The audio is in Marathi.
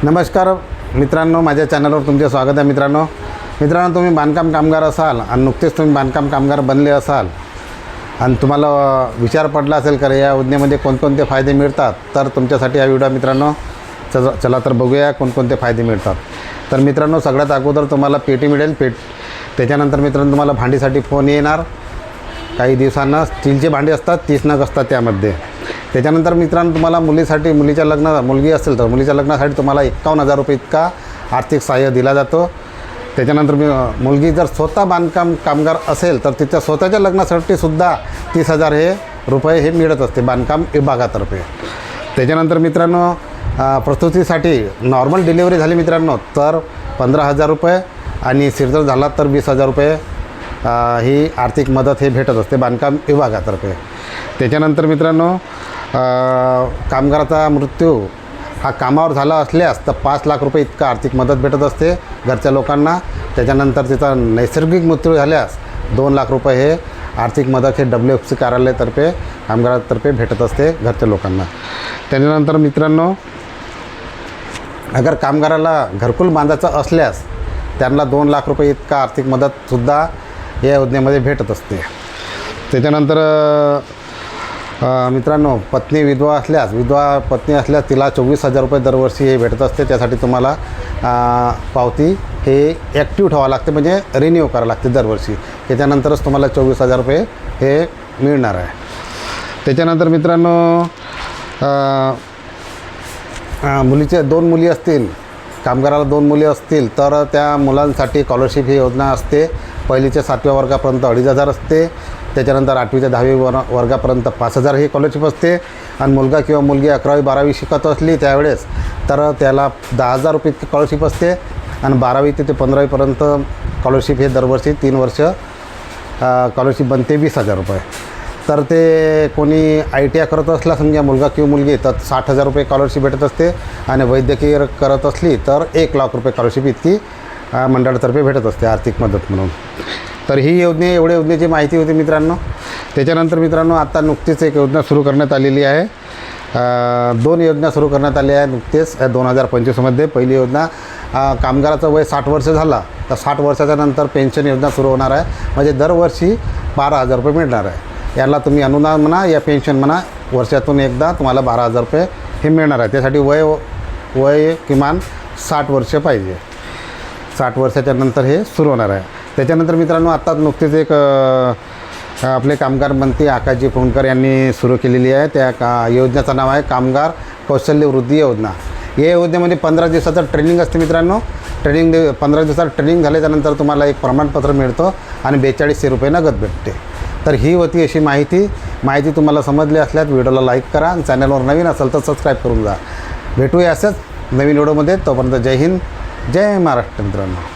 नमस्कार मित्रांनो, माझ्या चॅनलवर तुमचे स्वागत आहे। मित्रांनो तुम्ही बांधकाम कामगार असाल आणि नुकतेच तुम्ही बांधकाम कामगार बनले असाल आणि तुम्हाला विचार पडला असेल का या योजनेमध्ये कोणकोणते फायदे मिळतात, तर तुमच्यासाठी हा व्हिडिओ मित्रांनो। चला तर बघूया कोणकोणते फायदे मिळतात। तर मित्रांनो, सगळ्यात अगोदर तुम्हाला पेटी मिळेल। त्याच्यानंतर मित्रांनो तुम्हाला भांडीसाठी फोन येणार। काही दिवसांना स्टीलचे भांडी असतात, 30 नग असतात त्यामध्ये। त्याच्यानंतर मित्रांनो तुम्हाला मुलगी असेल तर मुलीच्या लग्नासाठी तुम्हाला 51,000 रुपये इतका आर्थिक सहाय्य दिला जातो। त्याच्यानंतर मुलगी जर स्वतः बांधकाम कामगार असेल तर तिच्या स्वतःच्या लग्नासाठी सुद्धा 30,000 रुपये हे मिळत असते बांधकाम विभागातर्फे। त्याच्यानंतर मित्रांनो प्रसूतीसाठी नॉर्मल डिलिव्हरी झाली मित्रांनो तर 15,000 रुपये आणि सिरजर झाला तर 20,000 रुपये ही आर्थिक मदत हे भेटत असते बांधकाम विभागातर्फे। त्याच्यानंतर मित्रांनो कामगाराचा मृत्यू हा कामावर झाला असल्यास तर 5 लाख रुपये इतका आर्थिक मदत भेटत असते घरच्या लोकांना। त्याच्यानंतर तिचा नैसर्गिक मृत्यू झाल्यास 2 लाख रुपये हे आर्थिक मदत हे WFC कार्यालयातर्फे कामगारातर्फे भेटत असते घरच्या लोकांना। त्याच्यानंतर मित्रांनो अगर कामगाराला घरकुल बांधायचं असल्यास त्यांना 2 लाख रुपये इतका आर्थिक मदतसुद्धा या योजनेमध्ये भेटत असते। त्याच्यानंतर मित्रांनो विधवा पत्नी असल्यास तिला 24,000 रुपये दरवर्षी हे भेटत असते। त्यासाठी तुम्हाला पावती हे ॲक्टिव्ह ठेवावं लागते, म्हणजे रिन्यू करावं लागते दरवर्षी। त्याच्यानंतरच तुम्हाला 24,000 रुपये हे मिळणार आहे। त्याच्यानंतर मित्रांनो मुलीचे 2 मुली असतील, कामगाराला 2 मुली असतील तर त्या मुलांसाठी स्कॉलरशिप ही योजना असते। पहिलीच्या 7व्या वर्गापर्यंत 2,500 असते। त्याच्यानंतर 8वीच्या 10वी वर्गापर्यंत 5,000 ही स्कॉलरशिप असते। आणि मुलगा किंवा मुलगी 11वी 12वी शिकत असली त्यावेळेस तर त्याला 10,000 रुपये इतकी स्कॉलरशिप असते। आणि 12वी ते 15वीपर्यंत स्कॉलरशिप हे दरवर्षी 3 वर्ष स्कॉलरशिप बनते 20,000 रुपये। तर ते कोणी ITI करत असला समजा मुलगा किंवा मुलगी तर 60,000 रुपये स्कॉलरशिप भेटत असते। आणि वैद्यकीय करत असली तर 1 लाख रुपये स्कॉलरशिप इतकी मंडळातर्फे भेटत असते आर्थिक मदत म्हणून। तर ही एवढ्या योजनेची माहिती होती मित्रांनो। त्याच्यानंतर मित्रांनो आता नुकतीच एक योजना सुरू करण्यात आलेली आहे। 2 योजना सुरू करण्यात आल्या आहे नुकतेच 2025मध्ये। पहिली योजना कामगाराचं वय 60 वर्ष झाला तर 60 वर्षाच्या नंतर पेन्शन योजना सुरू होणार आहे, म्हणजे दरवर्षी 12,000 रुपये मिळणार आहे। याला तुम्ही अनुदान म्हणा या पेन्शन म्हणा, वर्षातून एकदा तुम्हाला 12,000 रुपये हे मिळणार आहे। त्यासाठी वय किमान 60 वर्ष पाहिजे। 60 वर्षाच्या नंतर हे सुरू होणार आहे। त्याच्यानंतर मित्रांनो आता नुकतेच एक आपले कामगार मंत्री आकाशजी फुंडकर यांनी सुरू केलेली आहे। त्या योजनेचं नाव आहे कामगार कौशल्य वृद्धी योजना। या योजनेमध्ये 15 दिवसाचं ट्रेनिंग असते मित्रांनो। 15 दिवसात ट्रेनिंग झाल्याच्यानंतर तुम्हाला एक प्रमाणपत्र मिळतं आणि 4200 रुपये नगद भेटते। तर ही होती अशी माहिती तुम्हाला समजली असल्यास व्हिडिओला लाईक करा आणि चॅनलवर नवीन असेल तर सबस्क्राईब करून जा। भेटूया असंच नवीन व्हिडिओमध्ये। तोपर्यंत जय हिंद, जय महाराष्ट्र मित्रांनो।